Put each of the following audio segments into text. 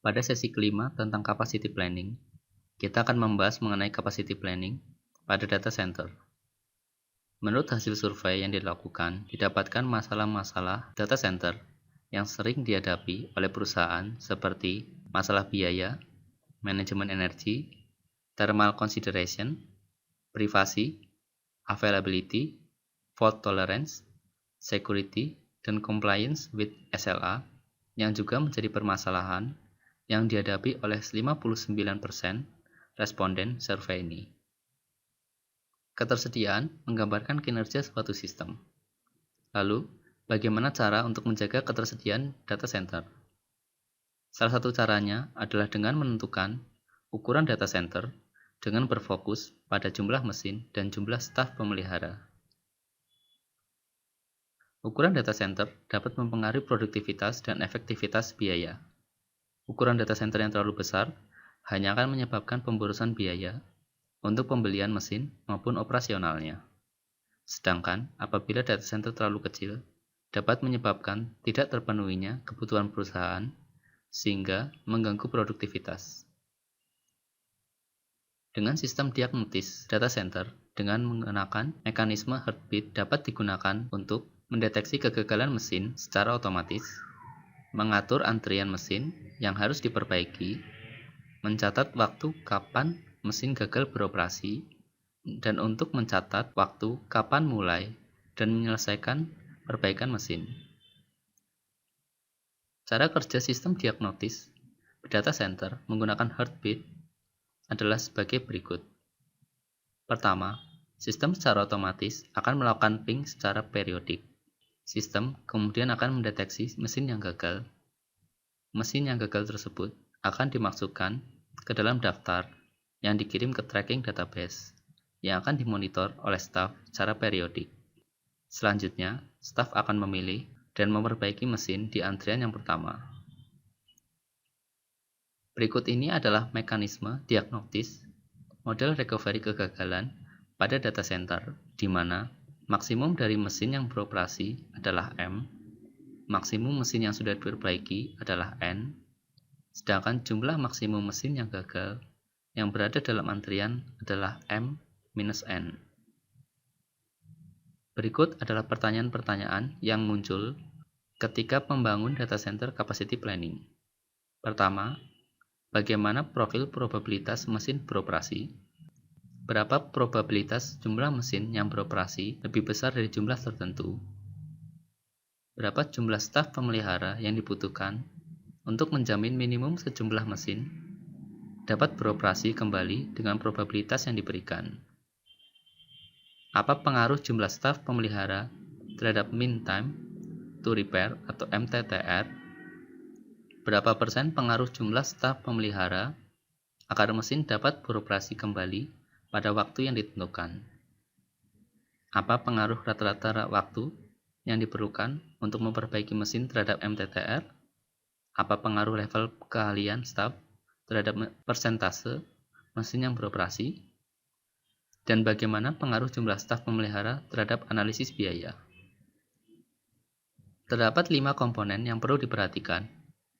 Pada sesi kelima tentang capacity planning, kita akan membahas mengenai capacity planning pada data center. Menurut hasil survei yang dilakukan, didapatkan masalah-masalah data center yang sering dihadapi oleh perusahaan seperti masalah biaya, manajemen energi, thermal consideration, privasi, availability, fault tolerance, security, dan compliance with SLA yang juga menjadi permasalahan yang dihadapi oleh 59% responden survei ini. Ketersediaan menggambarkan kinerja suatu sistem. Lalu, bagaimana cara untuk menjaga ketersediaan data center? Salah satu caranya adalah dengan menentukan ukuran data center dengan berfokus pada jumlah mesin dan jumlah staf pemelihara. Ukuran data center dapat mempengaruhi produktivitas dan efektivitas biaya. Ukuran data center yang terlalu besar hanya akan menyebabkan pemborosan biaya untuk pembelian mesin maupun operasionalnya. Sedangkan apabila data center terlalu kecil, dapat menyebabkan tidak terpenuhinya kebutuhan perusahaan sehingga mengganggu produktivitas. Dengan sistem diagnosis data center dengan menggunakan mekanisme heartbeat dapat digunakan untuk mendeteksi kegagalan mesin secara otomatis, mengatur antrian mesin yang harus diperbaiki, mencatat waktu kapan mesin gagal beroperasi, dan untuk mencatat waktu kapan mulai dan menyelesaikan perbaikan mesin. Cara kerja sistem diagnosis data center menggunakan heartbeat adalah sebagai berikut. Pertama, sistem secara otomatis akan melakukan ping secara periodik. Sistem kemudian akan mendeteksi mesin yang gagal. Mesin yang gagal tersebut akan dimasukkan ke dalam daftar yang dikirim ke tracking database yang akan dimonitor oleh staf secara periodik. Selanjutnya, staf akan memilih dan memperbaiki mesin di antrian yang pertama. Berikut ini adalah mekanisme diagnosis model recovery kegagalan pada data center, di mana maksimum dari mesin yang beroperasi adalah M, maksimum mesin yang sudah diperbaiki adalah N, sedangkan jumlah maksimum mesin yang gagal yang berada dalam antrian adalah M-N. Berikut adalah pertanyaan-pertanyaan yang muncul ketika membangun data center capacity planning. Pertama, bagaimana profil probabilitas mesin beroperasi? Berapa probabilitas jumlah mesin yang beroperasi lebih besar dari jumlah tertentu? Berapa jumlah staf pemelihara yang dibutuhkan untuk menjamin minimum sejumlah mesin dapat beroperasi kembali dengan probabilitas yang diberikan? Apa pengaruh jumlah staf pemelihara terhadap mean time to repair atau MTTR? Berapa persen pengaruh jumlah staf pemelihara agar mesin dapat beroperasi kembali pada waktu yang ditentukan? Apa pengaruh rata-rata waktu yang diperlukan untuk memperbaiki mesin terhadap MTTR? Apa pengaruh level keahlian staf terhadap persentase mesin yang beroperasi? Dan bagaimana pengaruh jumlah staf pemelihara terhadap analisis biaya? Terdapat 5 komponen yang perlu diperhatikan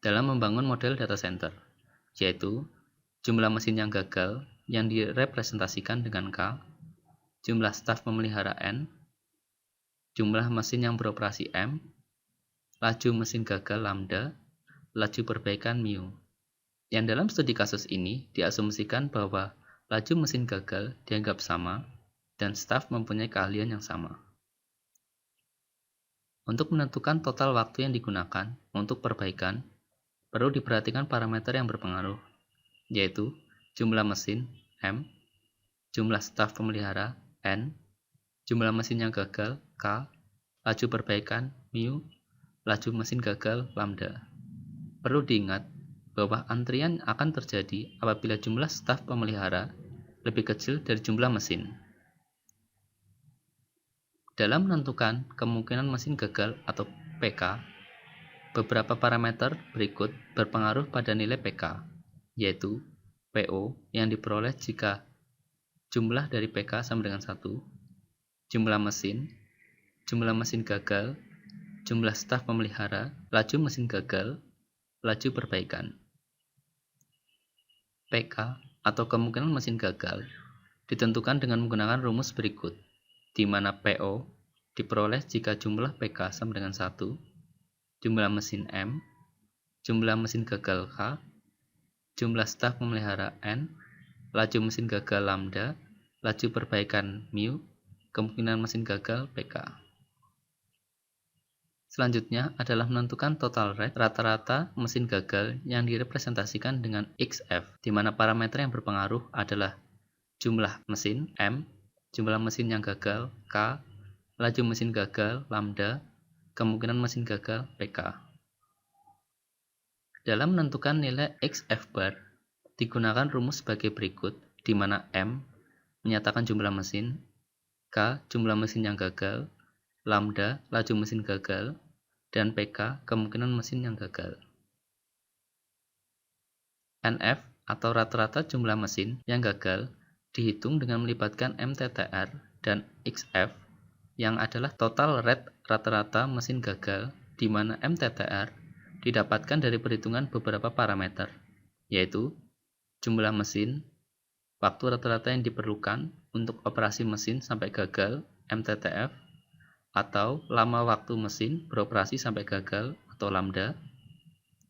dalam membangun model data center, yaitu jumlah mesin yang gagal yang direpresentasikan dengan K, jumlah staf pemelihara N, jumlah mesin yang beroperasi M, laju mesin gagal lambda, laju perbaikan mu. Yang dalam studi kasus ini diasumsikan bahwa laju mesin gagal dianggap sama dan staf mempunyai keahlian yang sama. Untuk menentukan total waktu yang digunakan untuk perbaikan, perlu diperhatikan parameter yang berpengaruh, yaitu jumlah mesin M, jumlah staf pemelihara N, jumlah mesin yang gagal K, laju perbaikan mu, laju mesin gagal lambda. Perlu diingat bahwa antrian akan terjadi apabila jumlah staf pemelihara lebih kecil dari jumlah mesin. Dalam menentukan kemungkinan mesin gagal atau PK, beberapa parameter berikut berpengaruh pada nilai PK, yaitu PO yang diperoleh jika jumlah dari PK sama dengan 1, jumlah mesin gagal, jumlah staf pemelihara, laju mesin gagal, laju perbaikan. PK atau kemungkinan mesin gagal ditentukan dengan menggunakan rumus berikut, di mana PO diperoleh jika jumlah PK sama dengan 1, jumlah mesin M, jumlah mesin gagal K, jumlah staf pemelihara N, laju mesin gagal lambda, laju perbaikan mu, kemungkinan mesin gagal PK. Selanjutnya adalah menentukan total rate rata-rata mesin gagal yang direpresentasikan dengan XF, di mana parameter yang berpengaruh adalah jumlah mesin M, jumlah mesin yang gagal K, laju mesin gagal lambda, kemungkinan mesin gagal PK. Dalam menentukan nilai XF bar, digunakan rumus sebagai berikut, di mana M menyatakan jumlah mesin, K jumlah mesin yang gagal, lambda laju mesin gagal, dan PK kemungkinan mesin yang gagal. NF atau rata-rata jumlah mesin yang gagal dihitung dengan melibatkan MTTR dan XF yang adalah total rate rata-rata mesin gagal, di mana MTTR didapatkan dari perhitungan beberapa parameter, yaitu jumlah mesin, waktu rata-rata yang diperlukan untuk operasi mesin sampai gagal MTTF, atau lama waktu mesin beroperasi sampai gagal atau lambda,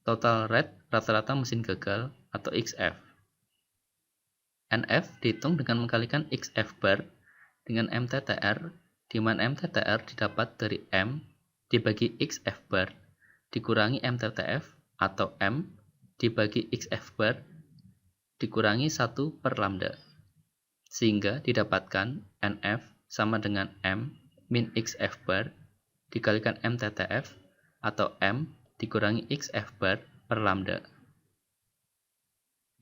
total rate rata-rata mesin gagal atau XF. NF dihitung dengan mengkalikan XF bar dengan MTTR, di mana MTTR didapat dari M dibagi XF bar dikurangi MTTF atau M dibagi XF bar dikurangi 1 per lambda, sehingga didapatkan NF sama dengan M min XF bar dikalikan MTTF atau M dikurangi XF bar per lambda.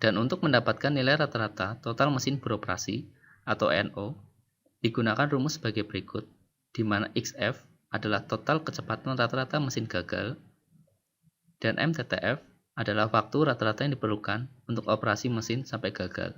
Dan untuk mendapatkan nilai rata-rata total mesin beroperasi atau NO, digunakan rumus sebagai berikut, di mana XF adalah total kecepatan rata-rata mesin gagal dan MTTF adalah waktu rata-rata yang diperlukan untuk operasi mesin sampai gagal.